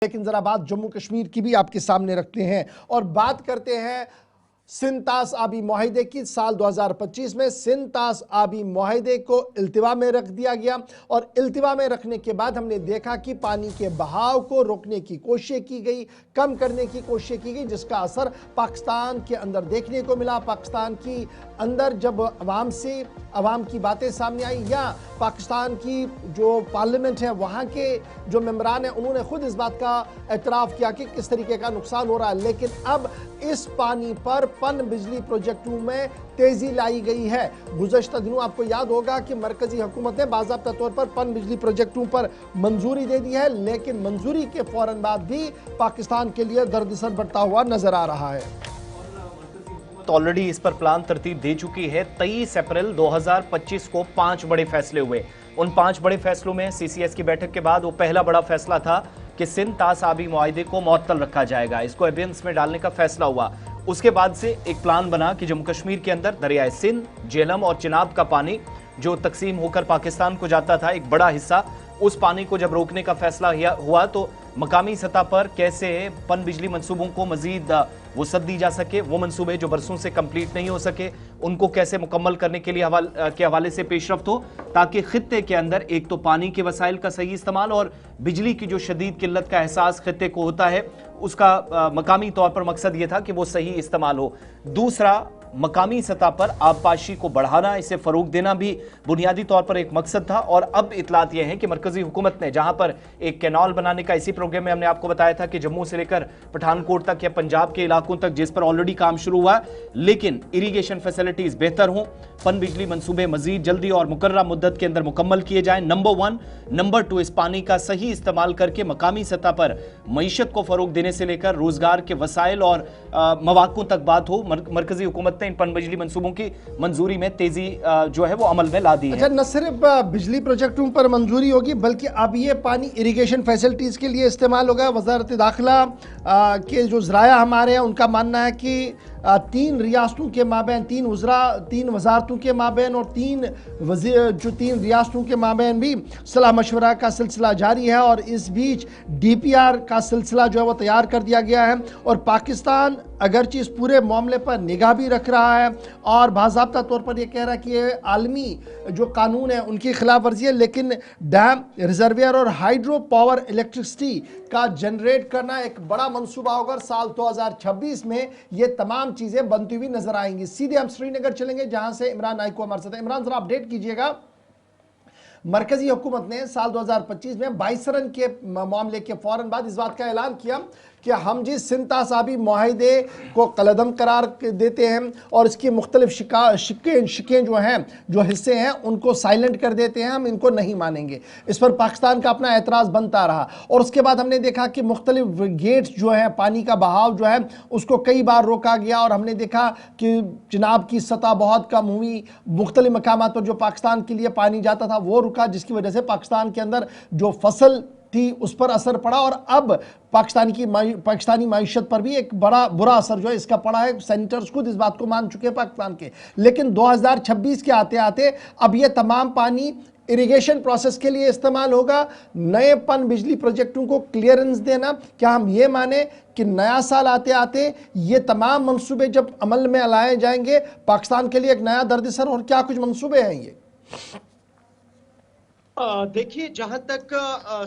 लेकिन जरा बात जम्मू कश्मीर की भी आपके सामने रखते हैं और बात करते हैं सिंध तास आबी मुआहिदे की। साल 2025 में सिंध तास आबी मुआहिदे को इल्तिवा में रख दिया गया और इल्तिवा में रखने के बाद हमने देखा कि पानी के बहाव को रोकने की कोशिश की गई, कम करने की कोशिश की गई, जिसका असर पाकिस्तान के अंदर देखने को मिला। पाकिस्तान की अंदर जब अवाम की बातें सामने आई या पाकिस्तान की जो पार्लियामेंट है वहाँ के जो मेंबरान हैं उन्होंने खुद इस बात का एतराफ़ किया कि किस तरीके का नुकसान हो रहा है। लेकिन अब इस पानी पर पन बिजली प्रोजेक्टों में तेजी लाई गई है। गुज़श्ता दिनों आपको याद होगा कि मरकजी हुकूमत ने बाज़ाब्ता तौर पर पन बिजली प्रोजेक्टों पर मंजूरी दे दी है, लेकिन मंजूरी के फौरन बाद भी पाकिस्तान के लिए दर्द-ए-सर बढ़ता हुआ नजर आ रहा है। तो ऑलरेडी इस पर प्लान तरतीब दे चुकी है। 23 अप्रैल 2025 को 5 बड़े फैसले हुए। उन 5 बड़े फैसलों में सीसीएस की बैठक के बाद वो पहला बड़ा फैसला था कि सिंध तास आबी मुआहिदे को मुअत्तल रखा जाएगा, इसको एबियंस में डालने का फैसला हुआ। उसके बाद से एक प्लान बना कि जम्मू कश्मीर के अंदर दरियाए सिंध, झेलम और चिनाब का पानी जो तकसीम होकर पाकिस्तान को जाता था, एक बड़ा हिस्सा, उस पानी को जब रोकने का फैसला हुआ तो मकामी सतह पर कैसे पन बिजली मंसूबों को मजीद वसअत दी जा सके, वो मंसूबे जो बरसों से कंप्लीट नहीं हो सके उनको कैसे मुकम्मल करने के लिए हवाले से पेशरफ्त हो, ताकि खित्ते के अंदर एक तो पानी के वसाइल का सही इस्तेमाल और बिजली की जो शदीद किल्लत का एहसास खित्ते को होता है उसका मकामी तौर पर मकसद ये था कि वो सही इस्तेमाल हो। दूसरा, मकामी सतह पर आबपाशी को बढ़ाना, इसे फरोग देना भी बुनियादी तौर पर एक मकसद था। और अब इतलात यह है कि मरकजी हुकूमत ने जहां पर एक कैनाल बनाने का, इसी प्रोग्राम में हमने आपको बताया था कि जम्मू से लेकर पठानकोट तक या पंजाब के इलाकों तक जिस पर ऑलरेडी काम शुरू हुआ, लेकिन इरीगेशन फैसिलिटीज बेहतर हों, पन बिजली मंसूबे मजीद जल्दी और मुकर्रर मुद्दत के अंदर मुकम्मल किए जाएं, नंबर 1। नंबर 2, इस पानी का सही इस्तेमाल करके मकामी सतह पर मईशत को फरोग देने से लेकर रोजगार के वसाइल और मवाक़ों तक बात हो। मरकजी हुकूमत ने इन पन बिजली मंसूबों की मंजूरी में तेजी जो है वो अमल में ला दी है। अच्छा, न सिर्फ बिजली प्रोजेक्टों पर मंजूरी होगी बल्कि अब ये पानी इरिगेशन फैसिलिटीज के लिए इस्तेमाल होगा। वजारत दाखिला के जो ज़राया हमारे हैं उनका मानना है कि 3 रियासतों के माबैन, 3 वजारतों के माबैन और 3 रियासतों के माबैन भी सलाह मशवरा का सिलसिला जारी है और इस बीच DPR का सिलसिला जो है वो तैयार कर दिया गया है। और पाकिस्तान अगरचे इस पूरे मामले पर निगाह भी रख रहा है और बाज़ाब्ता तौर पर यह कह रहा है कि ये आलमी जो कानून है उनकी खिलाफ वर्जी है, लेकिन डैम, रिजर्वियर और हाइड्रो पावर इलेक्ट्रिसिटी का जनरेट करना एक बड़ा मंसूबा होगा। साल 2026 में ये तमाम चीज़ें बनती हुई नजर आएंगी। सीधे हम श्रीनगर चलेंगे जहां से इमरान नाइको हमारे साथ है। इमरान, जरा अपडेट कीजिएगा। मरकजी हुकूमत ने साल 2025 में 22 रन के मामले के फौरन बाद इस बात का ऐलान किया कि हम जिस सिंध तास आबी मुआहिदे को कलअदम करार देते हैं और इसकी मुख्तलिफ शिकें जो हैं, जो हिस्से हैं, उनको साइलेंट कर देते हैं, हम इनको नहीं मानेंगे। इस पर पाकिस्तान का अपना एतराज़ बनता रहा और उसके बाद हमने देखा कि मुख्तलिफ गेट्स जो हैं, पानी का बहाव जो है उसको कई बार रोका गया और हमने देखा कि चिनाब की सतह बहुत कम हुई। मुख्तलिफ मकामात पर जो पाकिस्तान के लिए पानी जाता था वो रुका, जिसकी वजह से पाकिस्तान के अंदर जो फसल थी उस पर असर पड़ा और अब पाकिस्तानी माइशत पर भी एक बड़ा बुरा असर जो है इसका पड़ा है। सेनेटर्स खुद इस बात को मान चुके हैं पाकिस्तान के। लेकिन 2026 के आते आते अब ये तमाम पानी इरिगेशन प्रोसेस के लिए इस्तेमाल होगा। नए पन बिजली प्रोजेक्टों को क्लियरेंस देना, क्या हम ये माने कि नया साल आते आते ये तमाम मंसूबे जब अमल में लाए जाएंगे पाकिस्तान के लिए एक नया दर्द-ए-सर, और क्या कुछ मंसूबे हैं ये? देखिए, जहां तक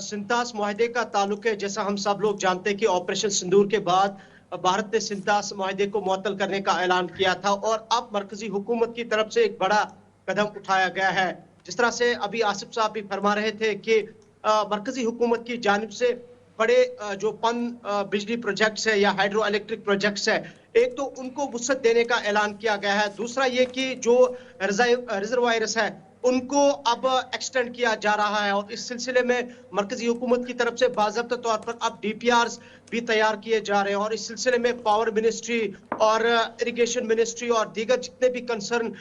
सिंध तास मुआहिदे का ताल्लुक है, जैसा हम सब लोग जानते हैं कि ऑपरेशन सिंदूर के बाद भारत ने सिंध तास मुआहिदे को मुअत्तल करने का ऐलान किया था और अब मरकजी हुकूमत की तरफ से एक बड़ा कदम उठाया गया है। जिस तरह से अभी आसिफ साहब भी फरमा रहे थे कि मरकजी हुकूमत की जानिब से बड़े जो पन बिजली प्रोजेक्ट्स है या हाइड्रो इलेक्ट्रिक प्रोजेक्ट्स है, एक तो उनको वुसअत देने का ऐलान किया गया है। दूसरा ये कि जो रिजर्वायर्स है उनको अब एक्सटेंड किया जा रहा है और इस सिलसिले में मरकजी हुकूमत की तरफ से बाज़ाब्ता तौर पर अब DPRs भी तैयार किए जा रहे हैं और इस सिलसिले में पावर मिनिस्ट्री और इरिगेशन मिनिस्ट्री और दीगर जितने भी कंसर्न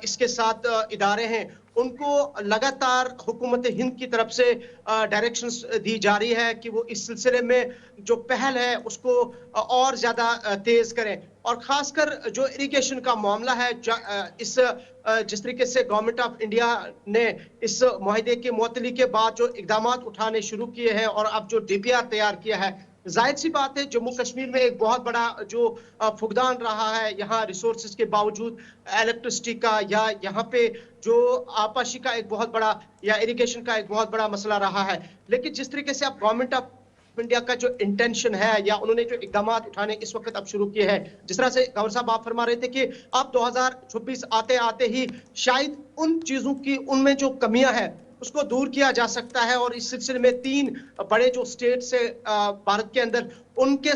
इसके साथ इदारे हैं उनको लगातार हुकूमत हिंद की तरफ से डायरेक्शंस दी जा रही है कि वो इस सिलसिले में जो पहल है उसको और ज्यादा तेज करें। और खासकर जो इरिगेशन का मामला है, जिस तरीके से गवर्नमेंट ऑफ इंडिया ने इस मुआहदे के मुअत्तली के बाद जो इकदाम उठाने शुरू किए हैं और अब जो डीपीआर तैयार किया है, जाहिर सी बात है जम्मू कश्मीर में एक बहुत बड़ा जो फुकदान रहा है यहाँ रिसोर्सेज के बावजूद, इलेक्ट्रिसिटी का या यहाँ पे जो आपाशी का एक बहुत बड़ा या इरिगेशन का एक बहुत बड़ा मसला रहा है। लेकिन जिस तरीके से अब गवर्नमेंट ऑफ इंडिया का जो इंटेंशन है या उन्होंने जो इकदाम उठाने इस वक्त अब शुरू किए हैं, जिस तरह से गवर्नर साहब आप फरमा रहे थे कि अब 2026 आते आते ही शायद उन चीजों की उनमें जो कमियां हैं उसको दूर किया जा सकता है और इस सिलसिले में 3 बड़े जो स्टेट से भारत के अंदर उनके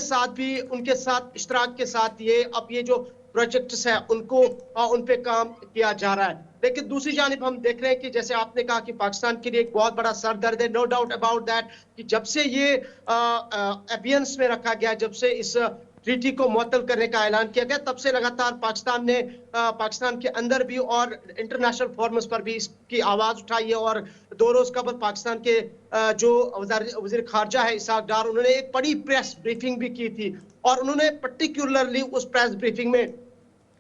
साथ इश्तराक के साथ ये जो प्रोजेक्ट्स है उनको उन पे काम किया जा रहा है। लेकिन दूसरी जानिब हम देख रहे हैं कि जैसे आपने कहा कि पाकिस्तान के लिए एक बहुत बड़ा सर दर्द है, नो डाउट अबाउट दैट, कि जब से ये अबियंस में रखा गया, जब से इस ट्रीटी को मुअत्तल करने का ऐलान किया गया, तब से लगातार पाकिस्तान के अंदर भी और इंटरनेशनल फोरम्स पर भी इसकी आवाज उठाई है। और 2 रोज कबल पाकिस्तान के जो वजीर खारजा है इसहाक डार, उन्होंने एक बड़ी प्रेस ब्रीफिंग भी की थी और उन्होंने पर्टिकुलरली उस प्रेस ब्रीफिंग में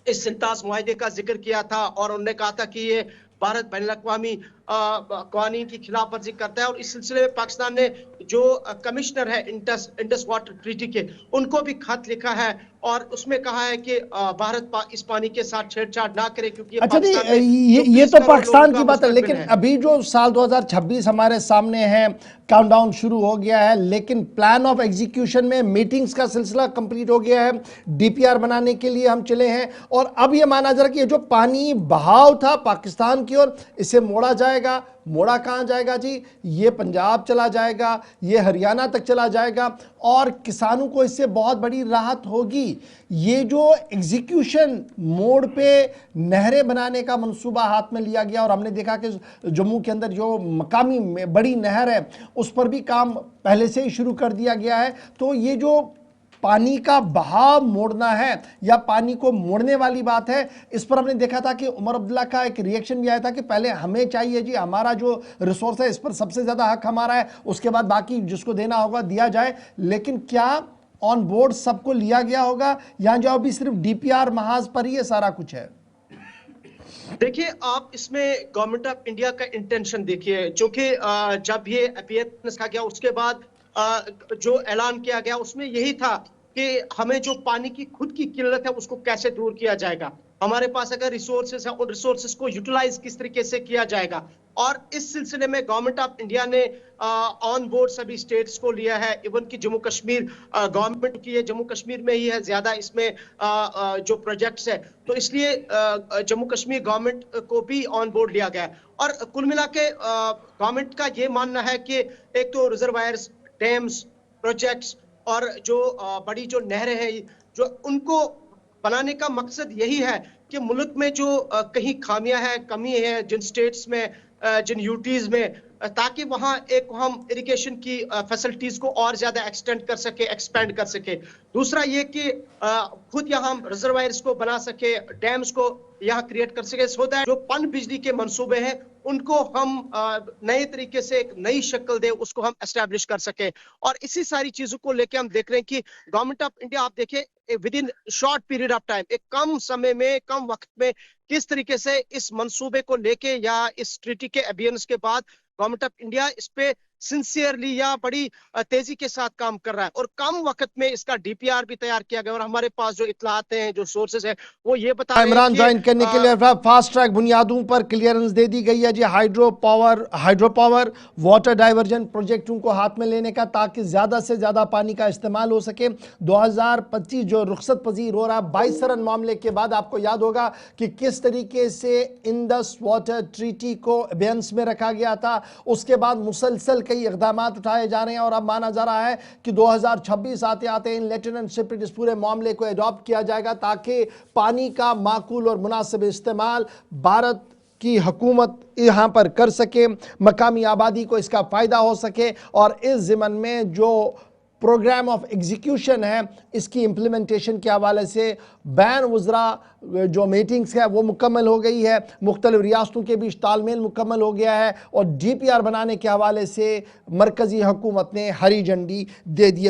इस सिंतास मुआहदे का जिक्र किया था और उन्होंने कहा था कि ये भारत बैनुल-अक़वामी कानून की खिलाफ वर्जी करता है। और इस सिलसिले में पाकिस्तान ने जो कमिश्नर है इंडस वाटर ट्रीटी के, उनको भी खत लिखा है और उसमें कहा है कि भारत इस पानी के साथ छेड़छाड़ ना करे, क्योंकि अच्छा जी, ये तो पाकिस्तान की बात है, लेकिन अभी जो साल 2026 हमारे सामने है, काउंटडाउन शुरू हो गया है, लेकिन प्लान ऑफ एग्जीक्यूशन में मीटिंग्स का सिलसिला कंप्लीट हो गया है, डीपीआर बनाने के लिए हम चले हैं और अब ये माना जा रहा है कि ये जो पानी बहाव था पाकिस्तान की ओर, इसे मोड़ा जाएगा। मोड़ा कहाँ जाएगा जी? ये पंजाब चला जाएगा, ये हरियाणा तक चला जाएगा और किसानों को इससे बहुत बड़ी राहत होगी। ये जो एग्जीक्यूशन मोड पे नहरें बनाने का मंसूबा हाथ में लिया गया और हमने देखा कि जम्मू के अंदर जो मकामी बड़ी नहर है उस पर भी काम पहले से ही शुरू कर दिया गया है। तो ये जो पानी का बहाव मोड़ना है या पानी को मोड़ने वाली बात है, इस पर हमने देखा था कि उमर अब्दुल्ला का एक रिएक्शन भी आया था कि पहले हमें चाहिए जी, हमारा जो रिसोर्स है इस पर सबसे ज़्यादा हक हमारा है, उसके बाद बाकी जिसको देना होगा दिया जाए। लेकिन क्या ऑन बोर्ड सबको लिया गया होगा या जो अभी सिर्फ डीपीआर महाज पर ही ये सारा कुछ है? देखिए, आप इसमें गवर्नमेंट ऑफ इंडिया का इंटेंशन देखिए, क्योंकि जब ये अपीयरेंस का गया उसके बाद जो ऐलान किया गया उसमें यही था कि हमें जो पानी की खुद की किल्लत है उसको कैसे दूर किया जाएगा, हमारे पास अगर रिसोर्सेस है उन रिसोर्सेस को यूटिलाइज किस तरीके से किया जाएगा। और इस सिलसिले में गवर्नमेंट ऑफ इंडिया ने ऑन बोर्ड सभी स्टेट्स को लिया है, इवन कि जम्मू कश्मीर गवर्नमेंट की है, जम्मू कश्मीर में ही है ज्यादा इसमें जो प्रोजेक्ट्स है, तो इसलिए जम्मू कश्मीर गवर्नमेंट को भी ऑन बोर्ड लिया गया। और कुल मिला के गवर्नमेंट का ये मानना है कि एक तो रिजर्वायर्स, डैम्स, प्रोजेक्ट्स और जो बड़ी जो नहरें हैं जो उनको बनाने का मकसद यही है कि मुल्क में जो कहीं खामियां हैं, कमी है जिन स्टेट्स में, जिन यूटीज में, ताकि वहां एक हम इरिगेशन की फैसिलिटीज को और ज्यादा एक्सटेंड कर सके, एक्सपेंड कर सके। दूसरा ये कि खुद यहाँ हम रिजर्वायर्स को बना सके, डैम्स को यहाँ क्रिएट कर सके, सो दैट जो पन बिजली के मंसूबे हैं उनको हम नए तरीके से एक नई शक्ल दे, उसको हम एस्टैब्लिश कर सके। और इसी सारी चीजों को लेके हम देख रहे हैं कि गवर्नमेंट ऑफ इंडिया, आप देखिए with in short period of time, एक कम समय में, कम वक्त में किस तरीके से इस मंसूबे को लेके या इस ट्रीटी के अबियंस के बाद गवर्नमेंट ऑफ इंडिया इस पे सिंसियरली या बड़ी तेजी के साथ काम कर रहा है और कम वक्त में इसका डीपीआर भी तैयार किया गया। और हमारे पास जो इत्तलात हैं, जो सोर्सेज हैं, वो ये बता रहे हैं इमरान ज्वाइन करने के लिए फास्ट ट्रैक बुनियादों पर क्लियरेंस दे दी गई है जी। हाइड्रो पावर वाटर डाइवर्जन प्रोजेक्टों को हाथ में लेने का, ताकि ज़्यादा से ज़्यादा पानी का इस्तेमाल हो सके। 2025 जो रुखसत पजीर हो रहा 22 रन मामले के बाद आपको याद होगा कि किस तरीके से इंडस वाटर ट्रीटी को अबियंस में रखा गया था। उसके बाद मुसलसल कई इक़दाम उठाए जा रहे हैं और अब माना जा रहा है कि 2026 आते आते इन लेफ्टिनेंट शिप इस पूरे मामले को एडॉप्ट किया जाएगा, ताकि पानी का माकूल और मुनासिब इस्तेमाल भारत की हुकूमत यहाँ पर कर सके, मकामी आबादी को इसका फ़ायदा हो सके और इस ज़िमन में जो प्रोग्राम ऑफ एग्जीक्यूशन है इसकी इम्प्लीमेंटेशन के हवाले से बैन वज़रा जो मीटिंग्स है वो मुकम्मल हो गई है, मुख्तलिफ रियासतों के बीच तालमेल मुकम्मल हो गया है और DPR बनाने के हवाले से मरकज़ी हुकूमत ने हरी झंडी दे दी है।